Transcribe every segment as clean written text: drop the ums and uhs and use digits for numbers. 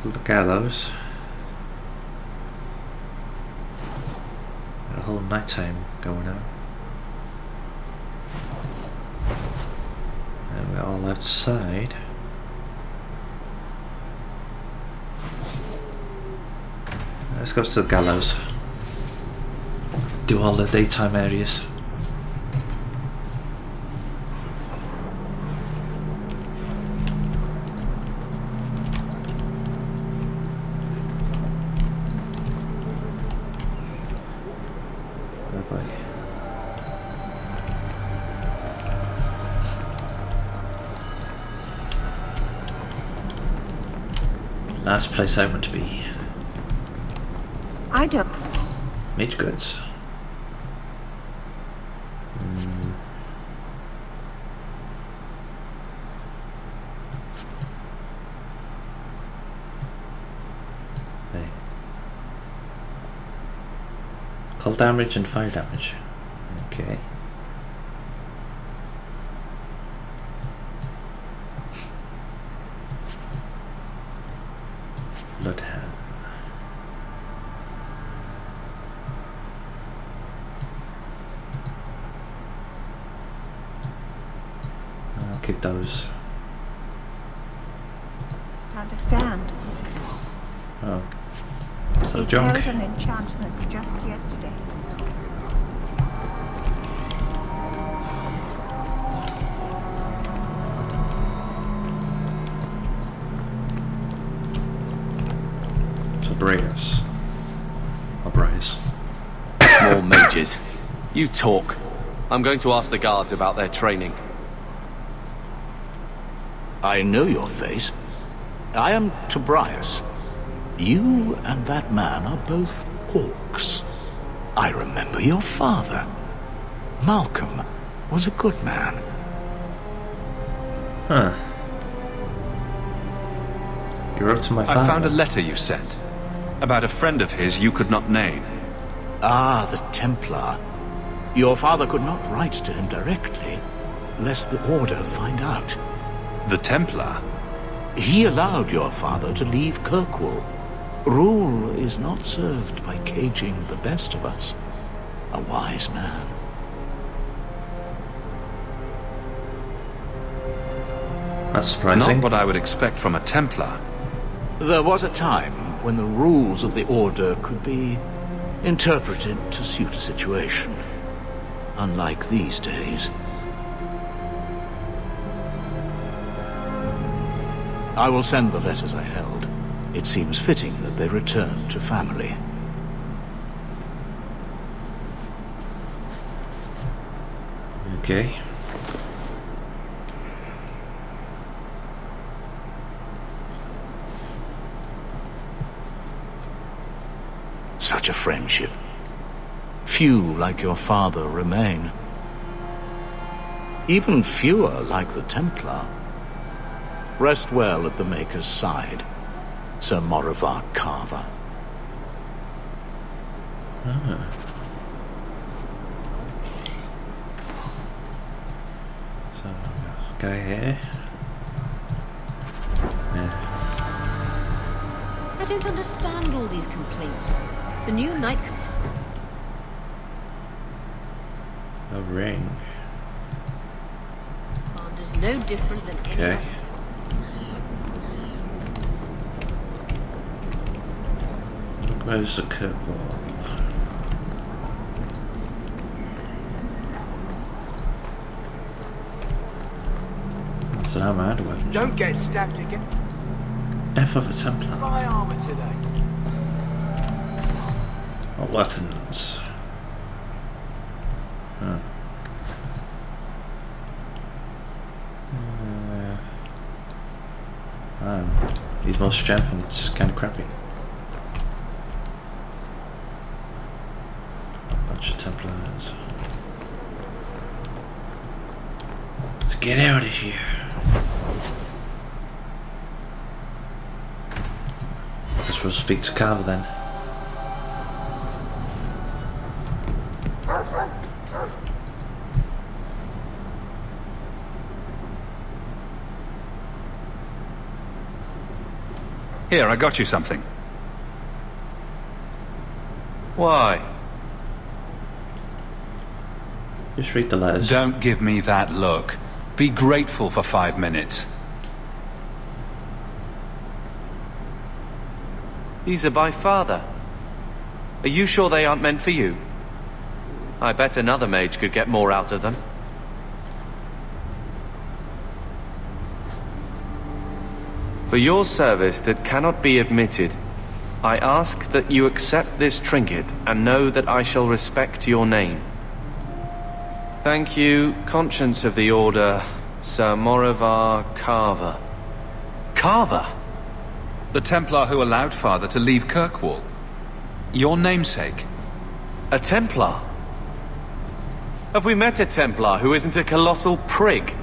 The gallows. Got a whole nighttime going on. And we're all outside. Let's go to the gallows. Do all the daytime areas. Last place I want to be. I don't. Meat goods. Hey. Cold damage and fire damage. Okay. Bloodhound. I'll keep those. Understand. Oh. So He junk. failed an enchantment just yesterday. Brace. Or brace. Small mages. You talk. I'm going to ask the guards about their training. I know your face. I am Tobias. You and that man are both Hawks. I remember your father. Malcolm was a good man. Huh. You wrote to my father. I found a letter you sent. About a friend of his you could not name. Ah, the Templar. Your father could not write to him directly, lest the Order find out. The Templar? He allowed your father to leave Kirkwall. Rule is not served by caging the best of us. A wise man. That's surprising. Not what I would expect from a Templar. There was a time when the rules of the Order could be interpreted to suit a situation. Unlike these days. I will send the letters I held. It seems fitting that they return to family. Okay. Such a friendship. Few like your father remain. Even fewer like the Templar. Rest well at the Maker's side, Sir Morivard Carver. Ah. So, guy here. Yeah. I don't understand all these complaints. The new night... A ring. command is no different than any Okay. other. Where's the Kirkwall? That's an armored weapon. Don't get stabbed again. Death of a Templar. Buy armor today. What weapons? Huh. Needs more strength and it's kind of crappy. Bunch of Templars. Let's get out of here. Guess we'll speak to Carver then. Here, I got you something. Why? Just read the letters. Don't give me that look. Be grateful for 5 minutes. These are by father. Are you sure they aren't meant for you? I bet another mage could get more out of them. For your service that cannot be admitted, I ask that you accept this trinket and know that I shall respect your name. Thank you, Conscience of the Order, Sir Morivar Carver. Carver? The Templar who allowed Father to leave Kirkwall. Your namesake. A Templar? Have we met a Templar who isn't a colossal prig?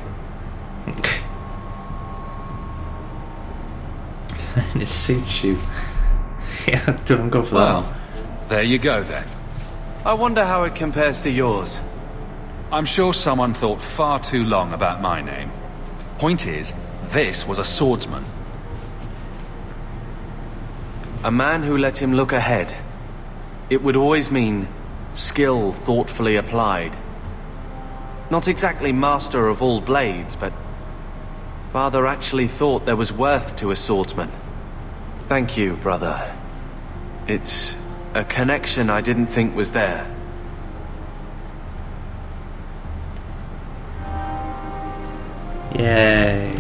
It suits you. Yeah, don't go for Well, that. there you go then. I wonder how it compares to yours. I'm sure someone thought far too long about my name. Point is, this was a swordsman. A man who let him look ahead. It would always mean skill thoughtfully applied. Not exactly master of all blades, but Father actually thought there was worth to a swordsman. Thank you, brother. It's a connection I didn't think was there. Yay.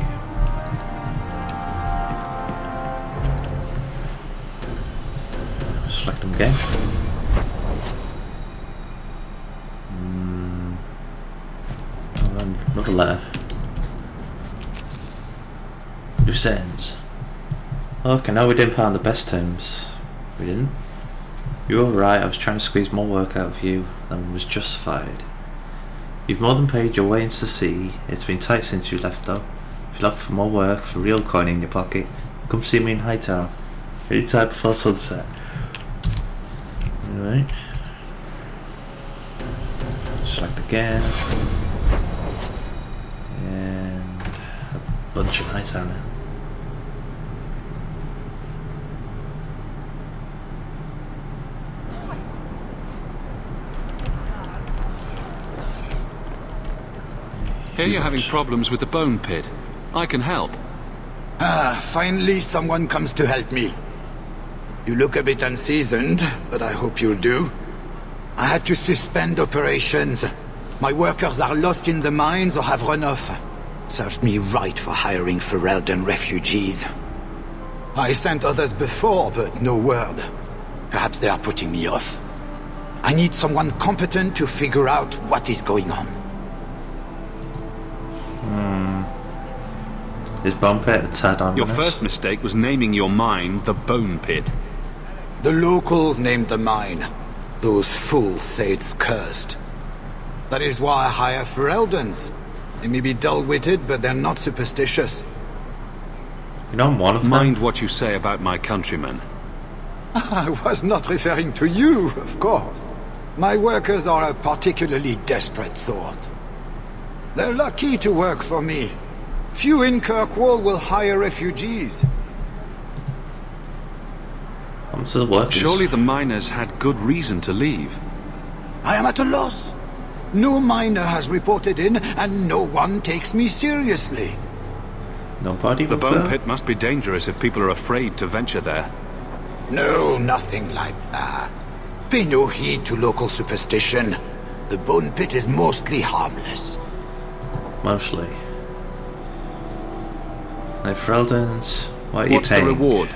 Select them again. And then another letter. Loose ends. Okay, now we didn't put on the best terms. We didn't. You were right, I was trying to squeeze more work out of you than was justified. You've more than paid your way into the sea. It's been tight since you left though. If you're looking for more work, for real coin in your pocket, come see me in Hightown. Anytime before sunset. Alright. Select again. And a bunch of Hightown now. Here you're having problems with the bone pit. I can help. Finally someone comes to help me. You look a bit unseasoned, but I hope you'll do. I had to suspend operations. My workers are lost in the mines or have run off. Served me right for hiring Ferelden refugees. I sent others before, but no word. Perhaps they are putting me off. I need someone competent to figure out what is going on. Is Bone Pit a tad on Your this? first mistake was naming your mine the Bone Pit. The locals named the mine. Those fools say it's cursed. That is why I hire Fereldens. They may be dull-witted, but they're not superstitious. You know I'm one of them. Mind what you say about my countrymen. I was not referring to you, of course. My workers are a particularly desperate sort. They're lucky to work for me. Few in Kirkwall will hire refugees. I'm still working. Surely the miners had good reason to leave. I am at a loss. No miner has reported in, and no one takes me seriously. Nobody The will Bone go? Pit must be dangerous if people are afraid to venture there. No, nothing like that. Pay no heed to local superstition. The Bone Pit is mostly harmless. Mostly. Now, Freldens, what are you What's the paying? reward?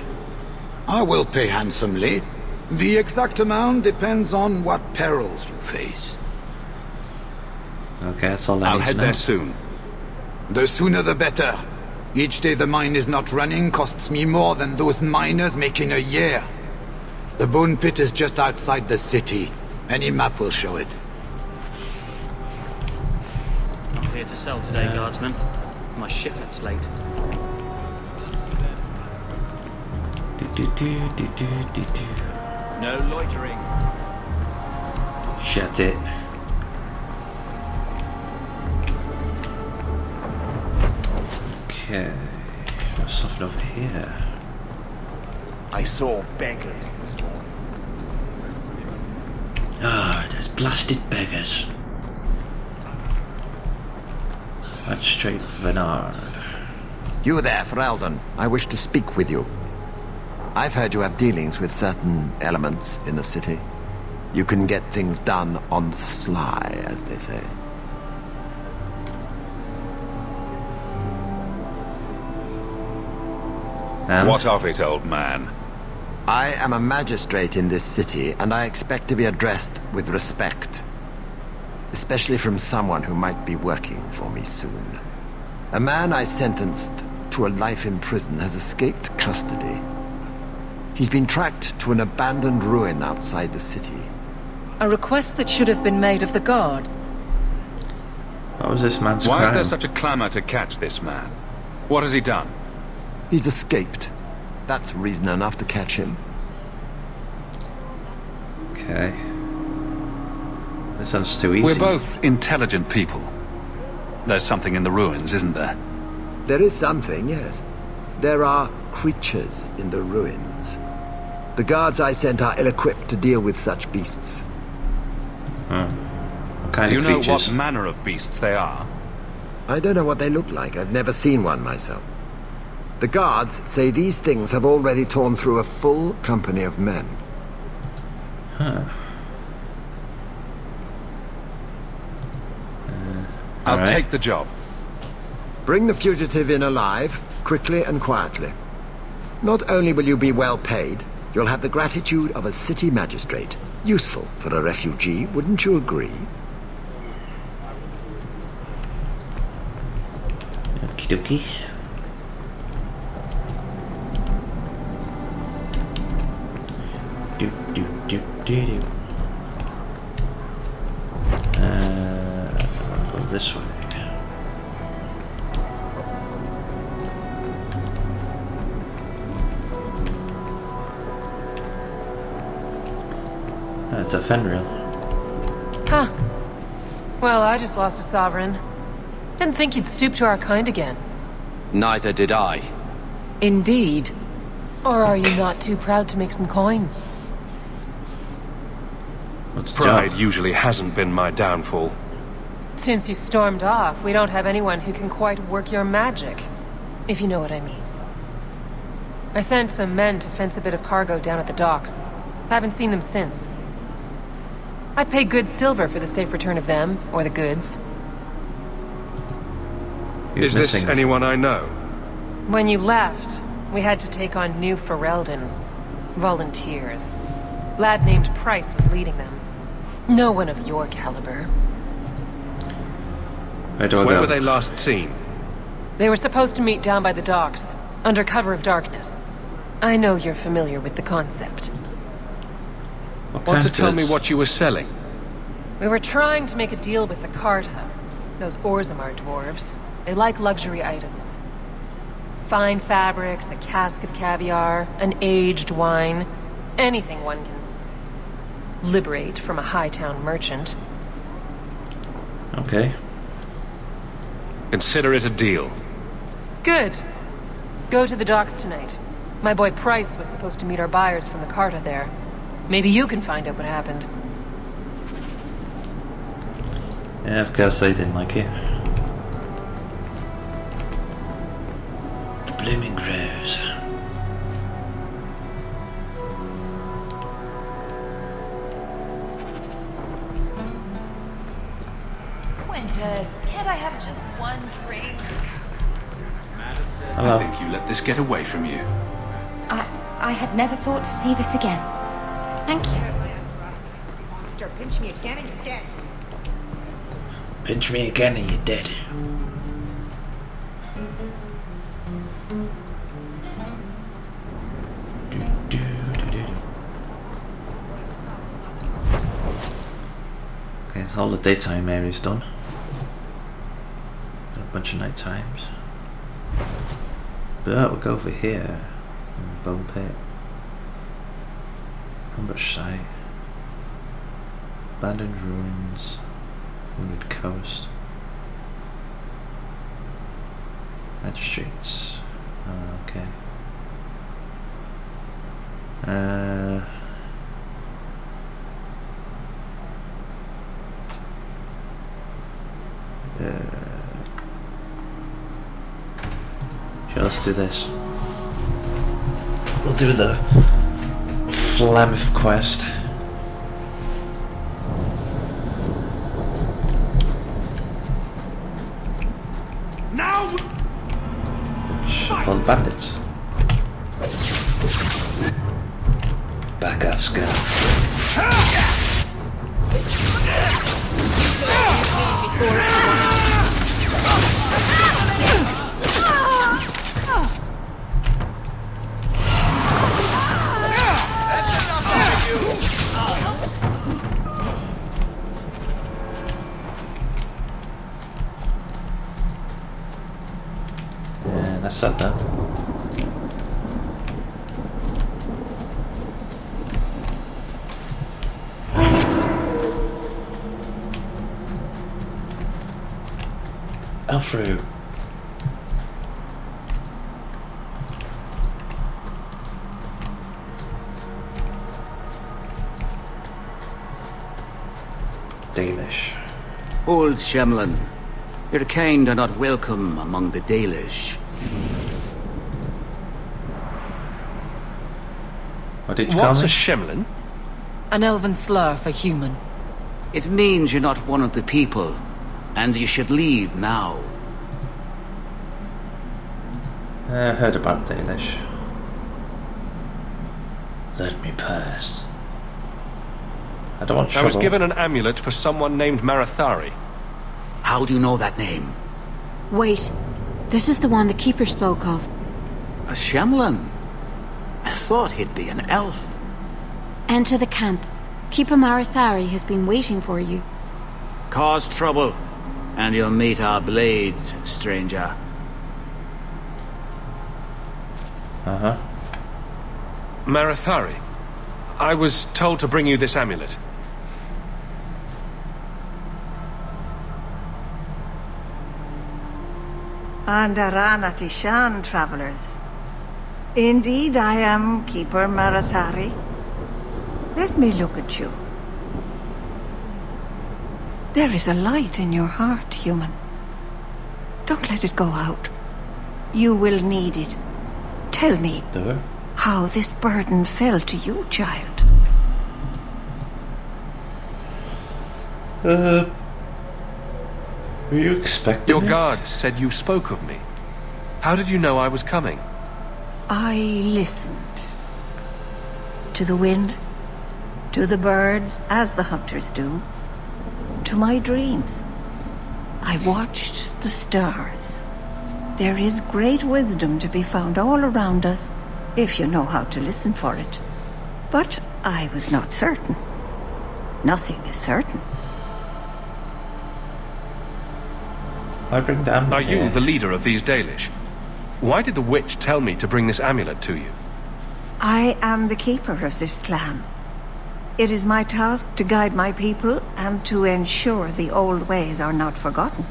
I will pay handsomely. The exact amount depends on what perils you face. Okay, that's all I I'll need head to know. there soon. The sooner the better. Each day the mine is not running costs me more than those miners make in a year. The Bone Pit is just outside the city. Any map will show it. Not here to sell today, guardsman. My shipment's late. No loitering. Shut it. Okay, there's something over here. I saw beggars this morning. Ah, those blasted beggars. Magistrate Venard. You there, Ferelden. I wish to speak with you. I've heard you have dealings with certain elements in the city. You can get things done on the sly, as they say. And? What of it, old man? I am a magistrate in this city, and I expect to be addressed with respect. Especially from someone who might be working for me soon. A man I sentenced to a life in prison has escaped custody. He's been tracked to an abandoned ruin outside the city. A request that should have been made of the guard. What was this man's crime? Why is there such a clamour to catch this man? What has he done? He's escaped. That's reason enough to catch him. Okay. This sounds too easy. We're both intelligent people. There's something in the ruins, isn't there? There is something, yes. There are creatures in the ruins. The guards I sent are ill-equipped to deal with such beasts. What kind Do you of know creatures? what manner of beasts they are? I don't know what they look like. I've never seen one myself. The guards say these things have already torn through a full company of men. I'll Alright. take the job. Bring the fugitive in alive, quickly and quietly. Not only will you be well paid, you'll have the gratitude of a city magistrate. Useful for a refugee, wouldn't you agree? Okie dokie. Do. I'll go this way. It's a Fenrir. Huh. Well, I just lost a sovereign. Didn't think you'd stoop to our kind again. Neither did I. Indeed. Or are you not too proud to make some coin? What's the Pride job? usually hasn't been my downfall. Since you stormed off, we don't have anyone who can quite work your magic. If you know what I mean. I sent some men to fence a bit of cargo down at the docks. Haven't seen them since. I'd pay good silver for the safe return of them, or the goods. Who's Is this missing? anyone I know? When you left, we had to take on new Ferelden. Volunteers. Lad named Price was leading them. No one of your caliber. Where do I Where go? were they last seen? They were supposed to meet down by the docks, under cover of darkness. I know you're familiar with the concept. What Want kind to of tell me goods? what you were selling? We were trying to make a deal with the Carta. Those Orzammar dwarves. They like luxury items. Fine fabrics, a cask of caviar, an aged wine. Anything one can liberate from a Hightown merchant. Okay. Consider it a deal. Good. Go to the docks tonight. My boy Price was supposed to meet our buyers from the Carta there. Maybe you can find out what happened. Yeah, of course they didn't like it. The Blooming Rose. Quintus, can't I have just one drink? Hello. I think you let this get away from you. I had never thought to see this again. Thank you. Monster, pinch me again and you're dead. Pinch me again and you're dead. Okay, so all the daytime area's done. A bunch of night times. But we'll go over here. Bone pit. Ambush site. Abandoned ruins. Wounded coast. Magistrates. Okay. Sure, let's do this. We'll do the Flemeth quest. Now! For the bandits. Back off, Scout. Yeah, that's that though. Through. Dalish. Old Shemlin, your kind are not welcome among the Dalish. What did you call me? What's a Shemlin? An elven slur for human. It means you're not one of the people, and you should leave now. I heard about Dalish. Let me pass. I don't want trouble. I was given an amulet for someone named Marathari. How do you know that name? Wait. This is the one the Keeper spoke of. A Shemlin? I thought he'd be an elf. Enter the camp. Keeper Marathari has been waiting for you. Cause trouble, and you'll meet our blades, stranger. Uh-huh. Marathari, I was told to bring you this amulet. Andarana Tishan, travelers. Indeed, I am Keeper Marathari. Let me look at you. There is a light in your heart, human. Don't let it go out. You will need it. Tell me how this burden fell to you, child. Were you expecting Your me? guards said you spoke of me. How did you know I was coming? I listened. To the wind, to the birds, as the hunters do, to my dreams. I watched the stars. There is great wisdom to be found all around us, if you know how to listen for it. But I was not certain. Nothing is certain. I bring the amulet. Are you the leader of these Dalish? Why did the witch tell me to bring this amulet to you? I am the keeper of this clan. It is my task to guide my people and to ensure the old ways are not forgotten.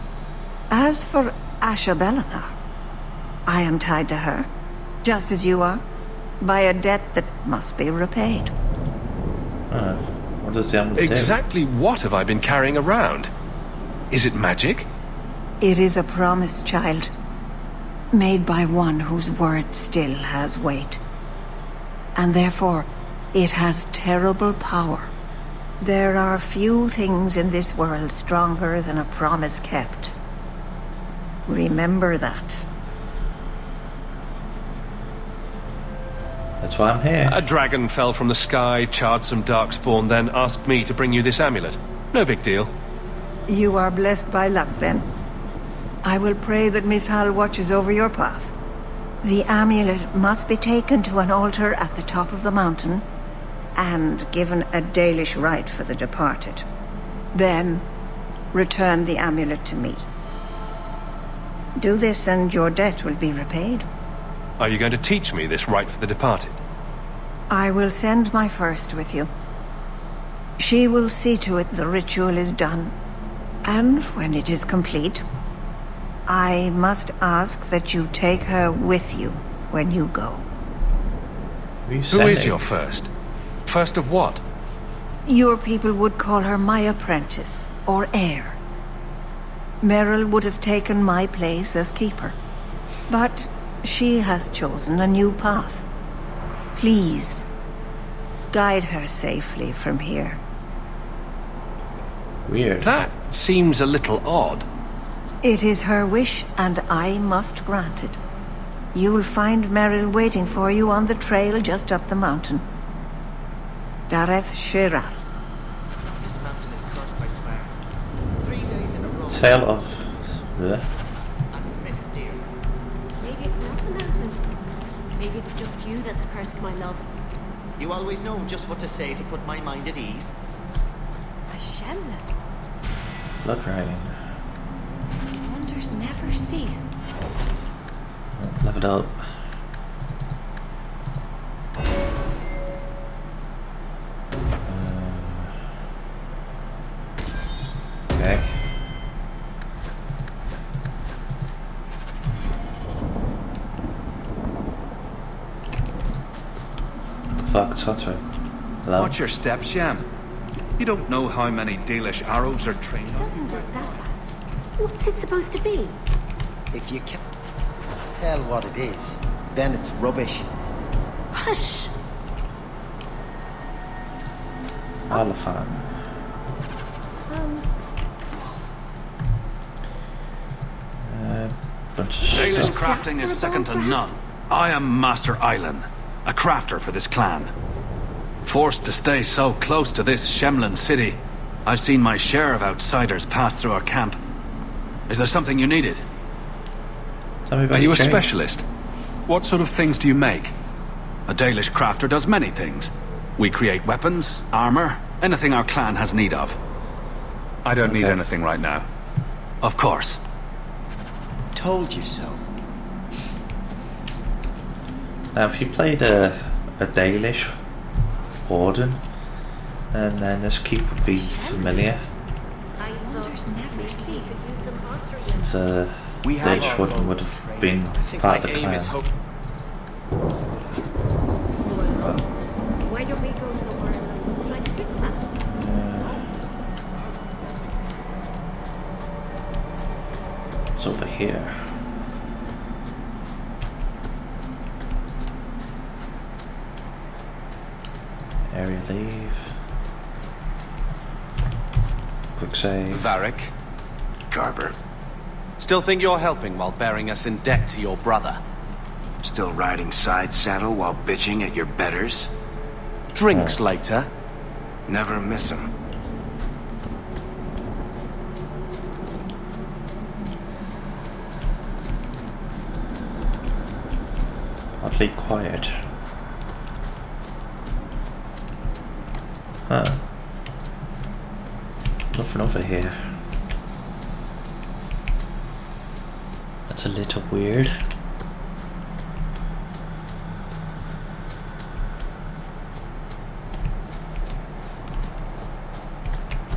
As for Asha Bellinar, I am tied to her, just as you are, by a debt that must be repaid. What does the amulet do? Exactly what have I been carrying around? Is it magic? It is a promise, child, made by one whose word still has weight. And therefore, it has terrible power. There are few things in this world stronger than a promise kept. Remember that. That's why I'm here. A dragon fell from the sky, charred some darkspawn, then asked me to bring you this amulet. No big deal. You are blessed by luck, then. I will pray that Mithal watches over your path. The amulet must be taken to an altar at the top of the mountain and given a Dalish rite for the departed. Then, return the amulet to me. Do this and your debt will be repaid. Are you going to teach me this rite for the departed? I will send my first with you. She will see to it the ritual is done. And when it is complete, I must ask that you take her with you when you go. Who is your first? First of what? Your people would call her my apprentice, or heir. Merrill would have taken my place as keeper. But she has chosen a new path. Please, guide her safely from here. Weird. That seems a little odd. It is her wish, and I must grant it. You'll find Merrill waiting for you on the trail just up the mountain. Darrett Hawke. This mountain is cursed, I swear. 3 days in a row. Tale of... And Miss Deer. Maybe it's not the mountain. Maybe it's just you that's cursed, my love. You always know just what to say to put my mind at ease. A Shemla. Lothering. Wonders never cease. Leveled up. Okay. Fuck, Lothering. Hello? Watch your step, Shem. You don't know how many Dalish arrows are trained on. Doesn't look that bad. What's it supposed to be? If you can't tell what it is, then it's rubbish. Hush! Elephant. Bunch of Dalish stuff. crafting is second to none. I am Master Island, a crafter for this clan. Forced to stay so close to this Shemlin city, I've seen my share of outsiders pass through our camp. Is there something you needed? Tell me about Are you your a trade. specialist? What sort of things do you make? A Dalish crafter does many things. We create weapons, armor, anything our clan has need of. I don't need anything right now. Of course. Told you so. Now, if you played a Dalish warden, and then this keep would be familiar. Wonders never cease. Since Dalish warden would have been part of the clan. Why don't we go somewhere and try to fix that? It's over here. Area leave. Quick save. Varric. Carver. Still think you're helping while bearing us in debt to your brother? Still riding side saddle while bitching at your betters? Drinks later. Never miss 'em. Oddly quiet. Huh. Nothing over here. That's a little weird.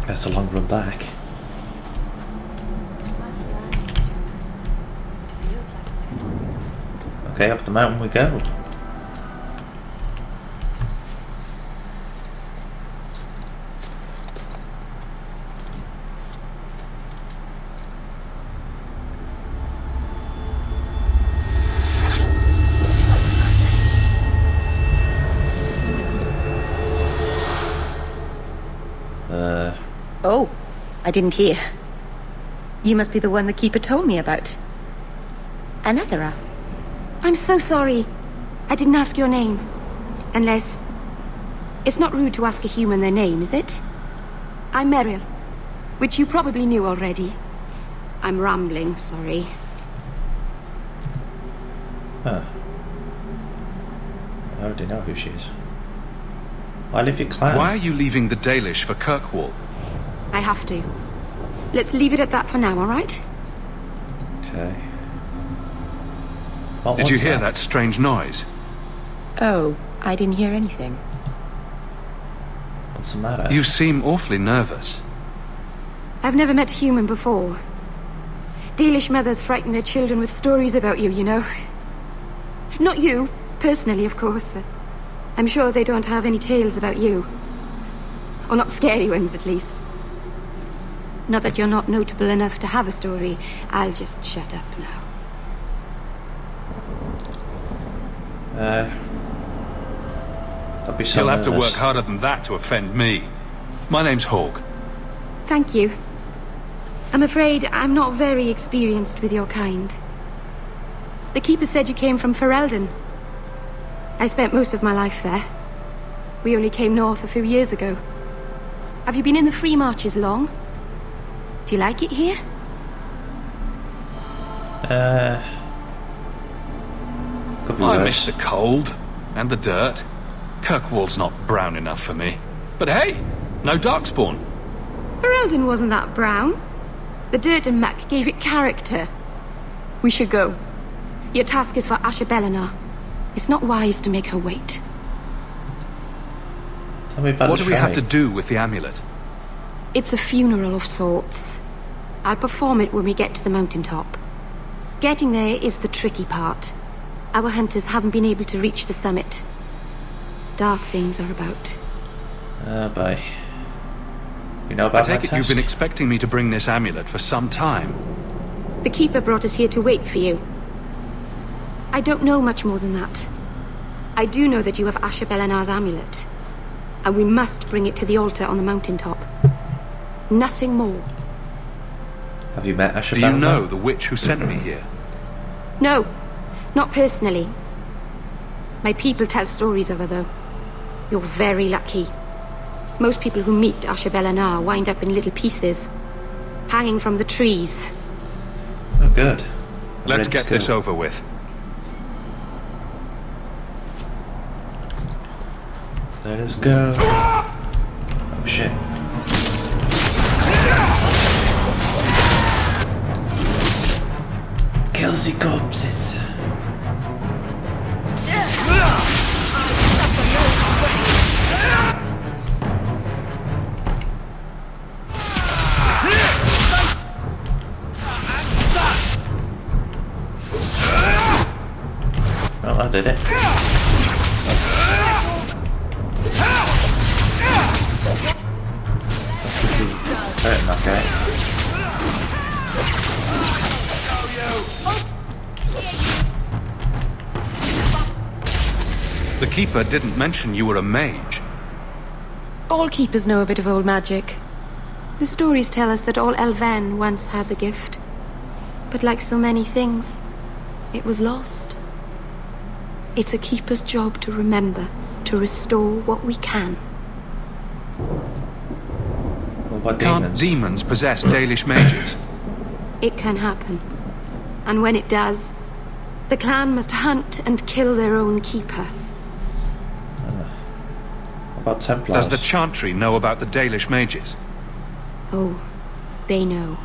That's a long run back. Okay, up the mountain we go. Oh, I didn't hear. You must be the one the Keeper told me about. Anethera. I'm so sorry. I didn't ask your name. Unless... It's not rude to ask a human their name, is it? I'm Merrill, which you probably knew already. I'm rambling, sorry. Huh. I already know who she is. Why leave your clan? Why are you leaving the Dalish for Kirkwall? I have to. Let's leave it at that for now, all right? Okay. Did you hear that strange noise? Oh, I didn't hear anything. What's the matter? You seem awfully nervous. I've never met a human before. Dalish mothers frighten their children with stories about you, you know. Not you, personally, of course. I'm sure they don't have any tales about you. Or not scary ones, at least. Not that you're not notable enough to have a story. I'll just shut up now. Don't be so You'll have to nervous. work harder than that to offend me. My name's Hawke. Thank you. I'm afraid I'm not very experienced with your kind. The Keeper said you came from Ferelden. I spent most of my life there. We only came north a few years ago. Have you been in the Free Marches long? Do you like it here? Could be I worse. miss the cold and the dirt. Kirkwall's not brown enough for me. But hey, no darkspawn. Ferelden wasn't that brown. The dirt and muck gave it character. We should go. Your task is for Asher Belenar. It's not wise to make her wait. Tell me about What the do we have to training. do with the amulet? It's a funeral of sorts. I'll perform it when we get to the mountaintop. Getting there is the tricky part. Our hunters haven't been able to reach the summit. Dark things are about. Bye. You know I about my take it you've task? been expecting me to bring this amulet for some time. The Keeper brought us here to wait for you. I don't know much more than that. I do know that you have Asher Belenar's amulet. And we must bring it to the altar on the mountaintop. Nothing more. Have you met Asher Do you Belenar? know the witch who sent me here? No, not personally. My people tell stories of her, though. You're very lucky. Most people who meet Asher Belenar wind up in little pieces, hanging from the trees. Oh, good. Let's Ready get to this go. over with. Let us go. Oh shit. Kill the corpses. Well, I did it. Hurting that guy. The Keeper didn't mention you were a mage. All keepers know a bit of old magic. The stories tell us that all Elven once had the gift. But like so many things, it was lost. It's a keeper's job to remember, to restore what we can. What about Can't demons? demons possess Dalish mages? It can happen. And when it does, the clan must hunt and kill their own keeper. What about Templars? Does the Chantry know about the Dalish mages? Oh, they know.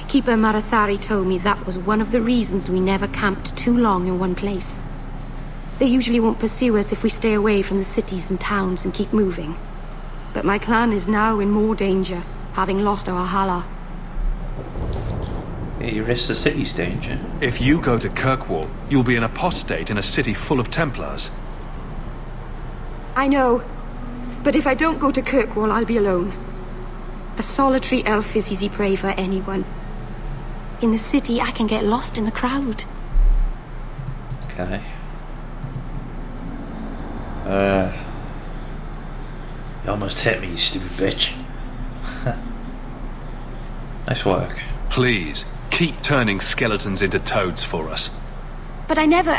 Keeper Marathari told me that was one of the reasons we never camped too long in one place. They usually won't pursue us if we stay away from the cities and towns and keep moving. But my clan is now in more danger, having lost our Hala. Yeah, you risk the city's danger. If you go to Kirkwall, you'll be an apostate in a city full of Templars. I know, but if I don't go to Kirkwall, I'll be alone. A solitary elf is easy prey for anyone. In the city, I can get lost in the crowd. Okay. You almost hit me, you stupid bitch. Nice work. Please, keep turning skeletons into toads for us. But I never...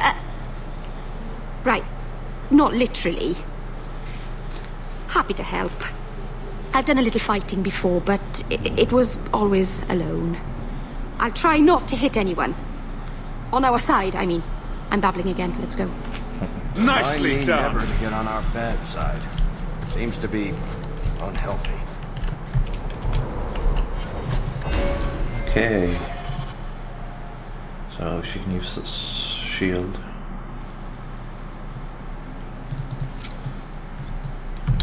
Right, not literally. Happy to help. I've done a little fighting before, but it was always alone. I'll try not to hit anyone. On our side, I mean. I'm babbling again, let's go. Nicely I need done. never to get on our bad side. Seems to be unhealthy. Okay. So she can use this shield.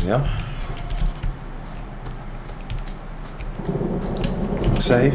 Yeah. Save.